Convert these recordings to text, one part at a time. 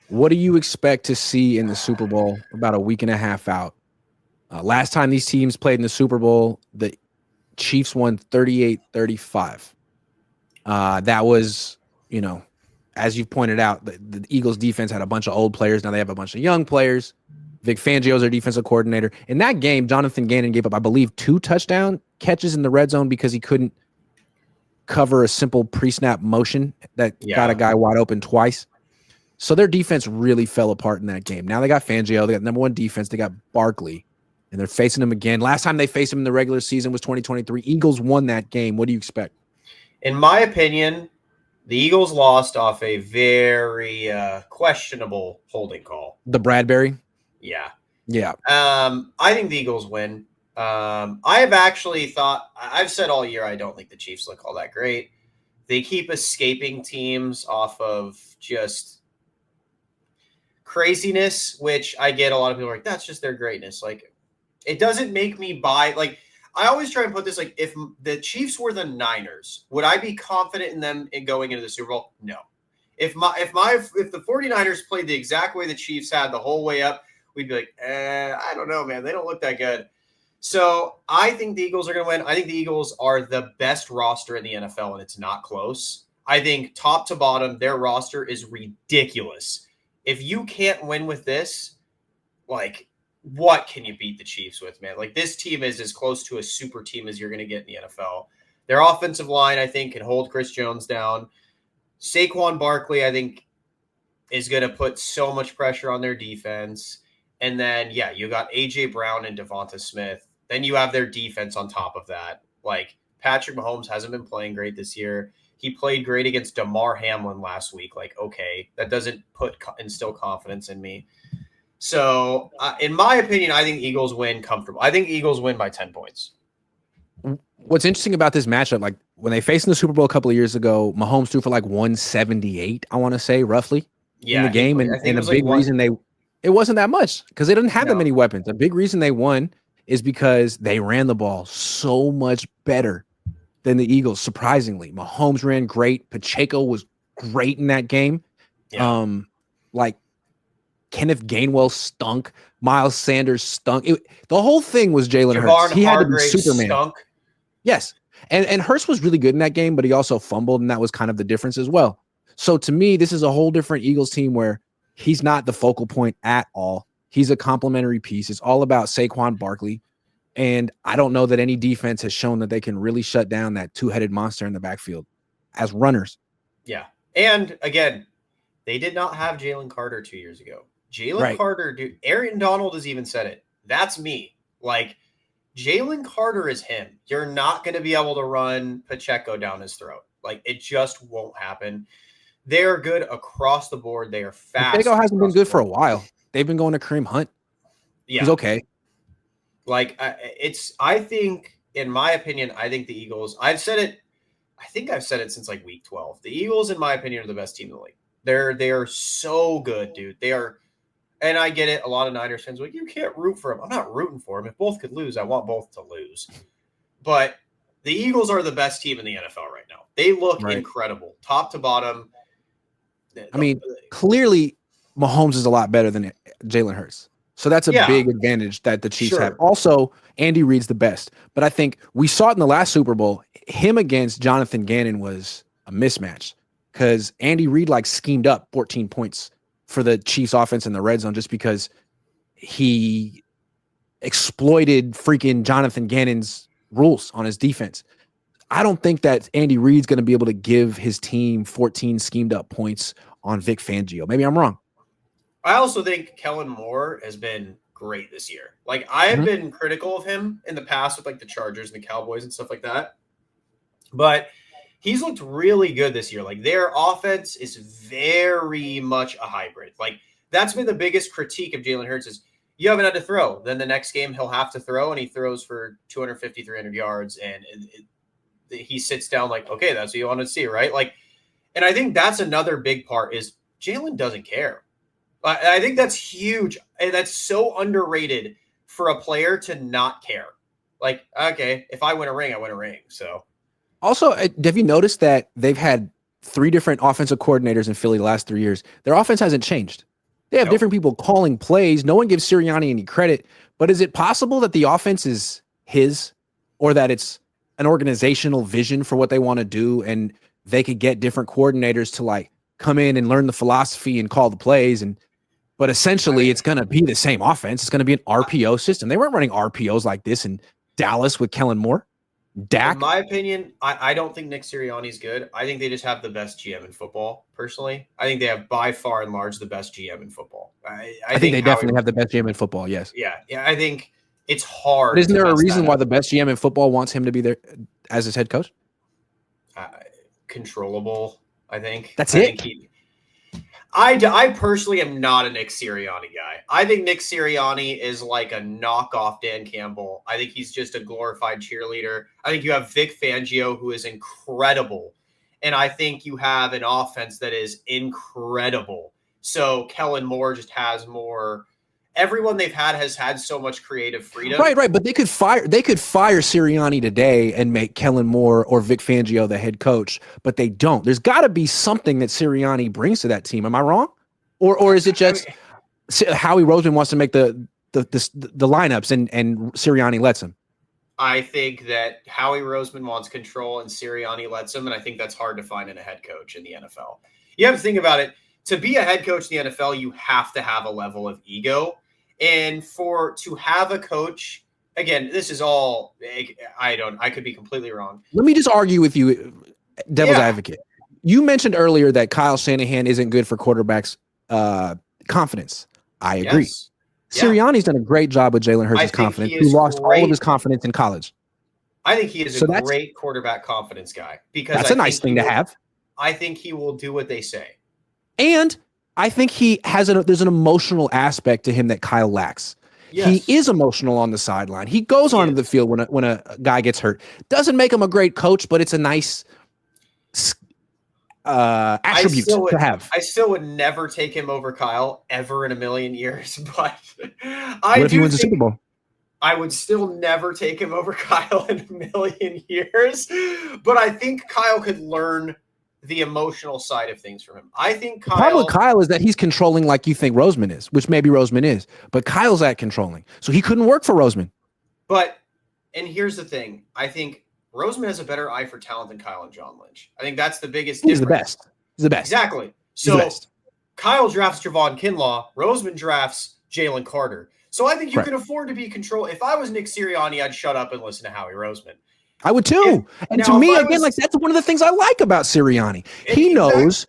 What do you expect to see in the Super Bowl about a week and a half out? Last time these teams played in the Super Bowl, the Chiefs won 38-35. That was, as you've pointed out, the Eagles defense had a bunch of old players. Now they have a bunch of young players. Vic Fangio's their defensive coordinator. In that game, Jonathan Gannon gave up, I believe, 2 touchdown catches in the red zone because he couldn't cover a simple pre-snap motion that got a guy wide open twice. So their defense really fell apart in that game. Now they got Fangio. They got number 1 defense. They got Barkley, and they're facing him again. Last time they faced him in the regular season was 2023. Eagles won that game. What do you expect? In my opinion, the Eagles lost off a very questionable holding call. The Bradbury? Yeah. Yeah. I think the Eagles win. I have actually thought, I've said all year, I don't think the Chiefs look all that great. They keep escaping teams off of just craziness, which I get a lot of people are like, that's just their greatness. Like, it doesn't make me buy, like, I always try and put this, like, if the Chiefs were the Niners, would I be confident in them in going into the Super Bowl? No. If the 49ers played the exact way the Chiefs had the whole way up, we'd be like, I don't know, man. They don't look that good. So I think the Eagles are going to win. I think the Eagles are the best roster in the NFL, and it's not close. I think top to bottom, their roster is ridiculous. If you can't win with this, like, what can you beat the Chiefs with, man? Like, this team is as close to a super team as you're going to get in the NFL. Their offensive line, I think, can hold Chris Jones down. Saquon Barkley, I think, is going to put so much pressure on their defense. And then, yeah, you got A.J. Brown and Devonta Smith. Then you have their defense on top of that. Like, Patrick Mahomes hasn't been playing great this year. He played great against Damar Hamlin last week. Like, okay, that doesn't instill confidence in me. So, in my opinion, I think Eagles win comfortable. I think Eagles win by 10 points. What's interesting about this matchup, like when they faced in the Super Bowl a couple of years ago, Mahomes threw for like 178, I want to say, roughly, in the game. And a big reason it wasn't that much because they didn't have that many weapons. A big reason they won is because they ran the ball so much better than the Eagles, surprisingly. Mahomes ran great. Pacheco was great in that game. Yeah. Like, Kenneth Gainwell stunk. Miles Sanders stunk. The whole thing was Jalen Hurts. He had to be Superman. Stunk. Yes. And Hurts was really good in that game, but he also fumbled, and that was kind of the difference as well. So to me, this is a whole different Eagles team where he's not the focal point at all. He's a complementary piece. It's all about Saquon Barkley. And I don't know that any defense has shown that they can really shut down that two-headed monster in the backfield as runners. Yeah. And again, they did not have Jalen Carter 2 years ago. Jalen Carter, dude, Aaron Donald has even said it. That's me. Like, Jalen Carter is him. You're not going to be able to run Pacheco down his throat. Like, it just won't happen. They're good across the board. They are fast. Pacheco hasn't been good for a while. They've been going to Kareem Hunt. Yeah. He's okay. Like, I think, in my opinion, I think the Eagles, I've said it since like week 12. The Eagles, in my opinion, are the best team in the league. They are so good, dude. They are. And I get it. A lot of Niners fans are like, you can't root for them. I'm not rooting for them. If both could lose, I want both to lose. But the Eagles are the best team in the NFL right now. They look incredible, top to bottom. I mean, clearly Mahomes is a lot better than Jalen Hurts. So that's a big advantage that the Chiefs have. Also, Andy Reid's the best. But I think we saw it in the last Super Bowl. Him against Jonathan Gannon was a mismatch because Andy Reid schemed up 14 points for the Chiefs offense in the red zone just because he exploited freaking Jonathan Gannon's rules on his defense. I don't think that Andy Reid's going to be able to give his team 14 schemed up points on Vic Fangio. Maybe I'm wrong. I also think Kellen Moore has been great this year. Like, I have been critical of him in the past with the Chargers and the Cowboys and stuff like that. But he's looked really good this year. Like, their offense is very much a hybrid. Like, that's been the biggest critique of Jalen Hurts is you haven't had to throw. Then the next game he'll have to throw, and he throws for 250, 300 yards, and he sits down like, okay, that's what you want to see, right? Like, and I think that's another big part is Jalen doesn't care. I think that's huge. And that's so underrated for a player to not care. Like, okay, if I win a ring, I win a ring. So, also, have you noticed that they've had 3 different offensive coordinators in Philly the last 3 years? Their offense hasn't changed. They have different people calling plays. No one gives Sirianni any credit. But is it possible that the offense is his, or that it's an organizational vision for what they want to do, and they could get different coordinators to like come in and learn the philosophy and call the plays? But essentially, it's going to be the same offense. It's going to be an RPO system. They weren't running RPOs like this in Dallas with Kellen Moore. Dak. In my opinion, I don't think Nick Sirianni's good. I think they just have the best GM in football, personally. I think they have by far and large the best GM in football. I think they definitely have the best GM in football, yes. Yeah, I think it's hard. But isn't there a reason why the best GM in football wants him to be there as his head coach? Controllable, I think. That's it? I personally am not a Nick Sirianni guy. I think Nick Sirianni is like a knockoff Dan Campbell. I think he's just a glorified cheerleader. I think you have Vic Fangio, who is incredible. And I think you have an offense that is incredible. So Kellen Moore just has more. Everyone they've had has had so much creative freedom. Right. But they could fire Sirianni today and make Kellen Moore or Vic Fangio the head coach, but they don't. There's got to be something that Sirianni brings to that team. Am I wrong? Or is it just Howie Roseman wants to make the lineups and Sirianni lets him? I think that Howie Roseman wants control and Sirianni lets him, and I think that's hard to find in a head coach in the NFL. You have to think about it. To be a head coach in the NFL, you have to have a level of ego. And to have a coach, again, this is all, I could be completely wrong. Let me just argue with you, devil's advocate. You mentioned earlier that Kyle Shanahan isn't good for quarterbacks' confidence. I agree. Yes. Sirianni's done a great job with Jalen Hurts' confidence, who lost all of his confidence in college. I think he is a great quarterback confidence guy. Because that's a nice thing to have. I think he will do what they say. And I think he has there's an emotional aspect to him that Kyle lacks. Yes. He is emotional on the sideline. He goes onto the field when a guy gets hurt. Doesn't make him a great coach, but it's a nice attribute to have. I still would never take him over Kyle ever in a million years. But what if he wins the Super Bowl? I would still never take him over Kyle in a million years. But I think Kyle could learn the emotional side of things from him. I think the problem with Kyle is that he's controlling like you think Roseman is, which maybe Roseman is, but Kyle's at controlling. So he couldn't work for Roseman. And here's the thing. I think Roseman has a better eye for talent than Kyle and John Lynch. I think that's the biggest difference. He's the best. Exactly. So Kyle drafts Javon Kinlaw. Roseman drafts Jalen Carter. So I think you can afford to be controlled. If I was Nick Sirianni, I'd shut up and listen to Howie Roseman. I would too. And to me, again, like that's one of the things I like about Sirianni. He knows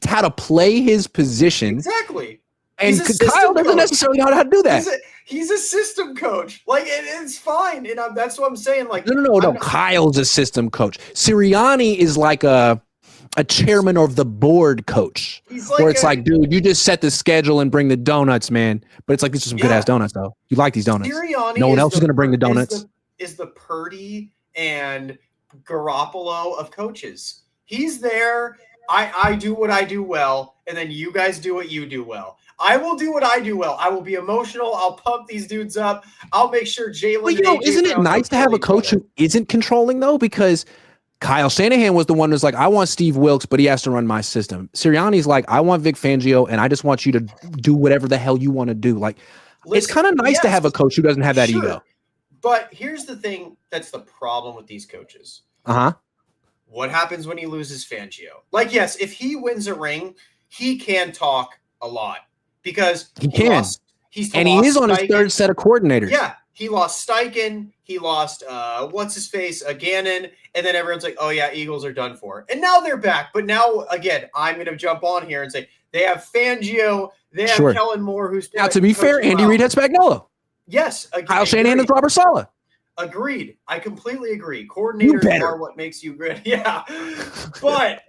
how to play his position. Exactly. And Kyle doesn't necessarily know how to do that. He's a system coach. Like, it's fine. And that's what I'm saying. Like, no. Kyle's a system coach. Sirianni is like a chairman of the board coach. Where it's like, dude, you just set the schedule and bring the donuts, man. But it's like, these are some good-ass donuts, though. You like these donuts. Sirianni no one else is going to bring the donuts. Is the Purdy and Garoppolo of coaches. He's there. I do what I do well, and then you guys do what you do well. I will do what I do well. I will be emotional. I'll pump these dudes up. I'll make sure Jalen. Well, isn't it nice to have a coach who isn't controlling though? Because Kyle Shanahan was the one who's like, I want Steve Wilkes, but he has to run my system. Sirianni's like, I want Vic Fangio, and I just want you to do whatever the hell you want to do. Like, it's kind of nice to have a coach who doesn't have that ego. But here's the thing that's the problem with these coaches. What happens when he loses Fangio? Like, yes, if he wins a ring, he can talk a lot because he can. He is on his third set of coordinators. Yeah, he lost Steichen. He lost, Gannon. And then everyone's like, oh, yeah, Eagles are done for. And now they're back. But now, again, I'm going to jump on here and say they have Fangio. They have Kellen Moore, who's now, to be fair, Andy Reid had Spagnuolo. Yes. Kyle Shanahan is Robert Saleh. Agreed. I completely agree. Coordinators are what makes you good. Yeah. But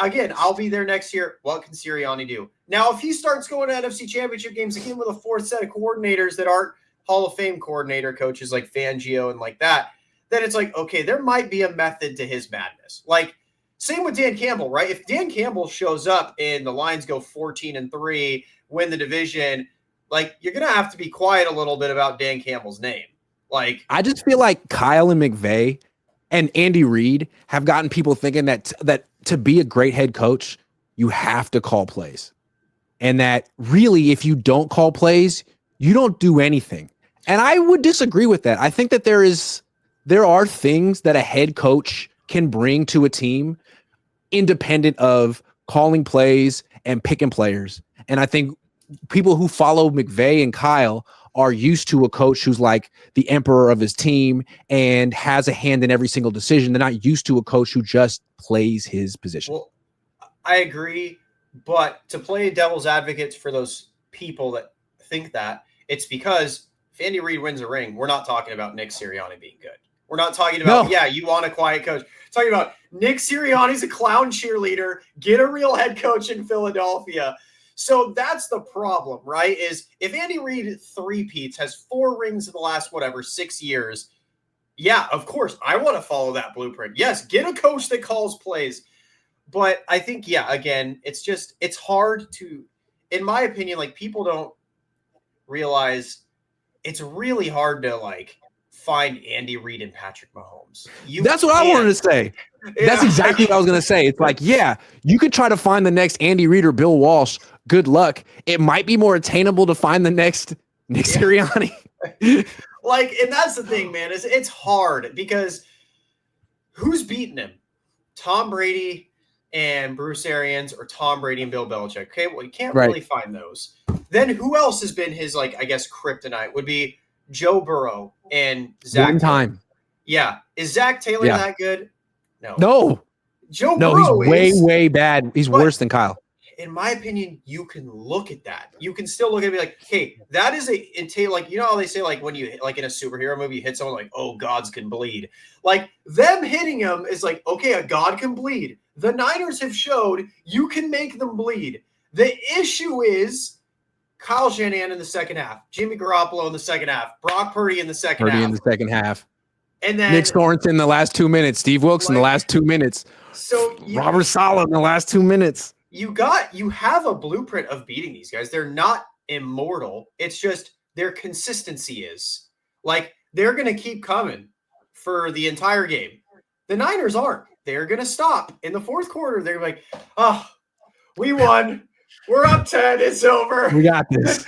again, I'll be there next year. What can Sirianni do? Now, if he starts going to NFC Championship games again with a fourth set of coordinators that aren't Hall of Fame coordinator coaches like Fangio and like that, then it's like, okay, there might be a method to his madness. Like, same with Dan Campbell, right? If Dan Campbell shows up and the Lions go 14-3, win the division, like, you're going to have to be quiet a little bit about Dan Campbell's name. Like, I just feel like Kyle and McVay and Andy Reid have gotten people thinking that to be a great head coach, you have to call plays. and that really, if you don't call plays, you don't do anything. And I would disagree with that. I think that there are things that a head coach can bring to a team independent of calling plays and picking players. And I think people who follow McVay and Kyle are used to a coach who's like the emperor of his team and has a hand in every single decision. They're not used to a coach who just plays his position. Well, I agree, but to play devil's advocate for those people that think that, it's because if Andy Reid wins a ring, we're not talking about Nick Sirianni being good. We're not talking about, you want a quiet coach. We're talking about Nick Sirianni's a clown cheerleader. Get a real head coach in Philadelphia. So that's the problem, right? Is if Andy Reid three-peats, has 4 rings in the last, 6 years, yeah, of course, I want to follow that blueprint. Yes, get a coach that calls plays. But I think, again, it's hard to, in my opinion, like, people don't realize it's really hard to, like, find Andy Reid and Patrick Mahomes. That's what I wanted to say. Yeah. That's exactly what I was going to say. It's like, you could try to find the next Andy Reid or Bill Walsh. Good luck. It might be more attainable to find the next Nick Sirianni. And that's the thing, man, is it's hard because who's beating him? Tom Brady and Bruce Arians, or Tom Brady and Bill Belichick. Okay, well, you can't really find those. Then who else has been his, kryptonite? Would be Joe Burrow and Zach One time. Taylor. Yeah. Is Zach Taylor that good? No. Joe Burrow he's way bad. He's worse than Kyle. In my opinion, you can look at that. You can still look at it and be like, hey, that is how they say, like, when you, like, in a superhero movie, you hit someone, like, oh, gods can bleed. Like, them hitting him is like, okay, a god can bleed. The Niners have showed you can make them bleed. The issue is Kyle Shanahan in the second half, Jimmy Garoppolo in the second half, Brock Purdy in the second half. And then Nick Sorensen in the last 2 minutes, Steve Wilkes in the last 2 minutes. So Robert Saleh in the last 2 minutes. You have a blueprint of beating these guys. They're not immortal. It's just their consistency is. Like, they're going to keep coming for the entire game. The Niners aren't. They're going to stop. In the fourth quarter, they're like, oh, we won. We're up 10. It's over. We got this.